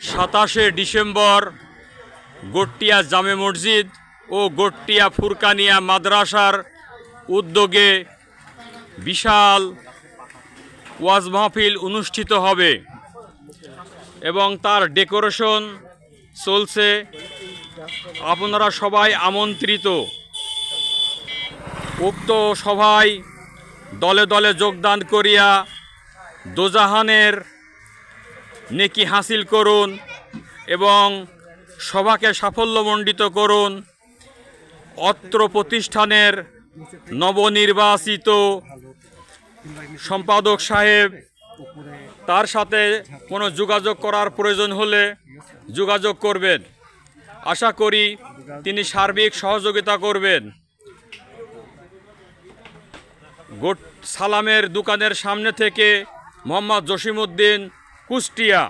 27শে December গট্টিয়া জামে মসজিদ ও গট্টিয়া ফুরকানিয়া মাদ্রাসার উদ্যোগে বিশাল ওয়াজ মাহফিল অনুষ্ঠিত হবে এবং তার ডেকোরেশন চলছে। আপনারা সবাই আমন্ত্রিত। উক্ত সভায় দলে দলে যোগদান করিয়া দোজাহানের নেকি হাসিল করুন এবং সভাকে সাফল্যমণ্ডিত করুন। অত্র প্রতিষ্ঠানের নবনির্বাচিত সম্পাদক সাহেব, তার সাথে কোনো যোগাযোগ করার প্রয়োজন হলে যোগাযোগ করবেন। আশা করি তিনি সার্বিক সহযোগিতা করবেন। সালামের দোকানের সামনে থেকে মোহাম্মদ জসিমউদ্দিন, কুষ্টিয়া।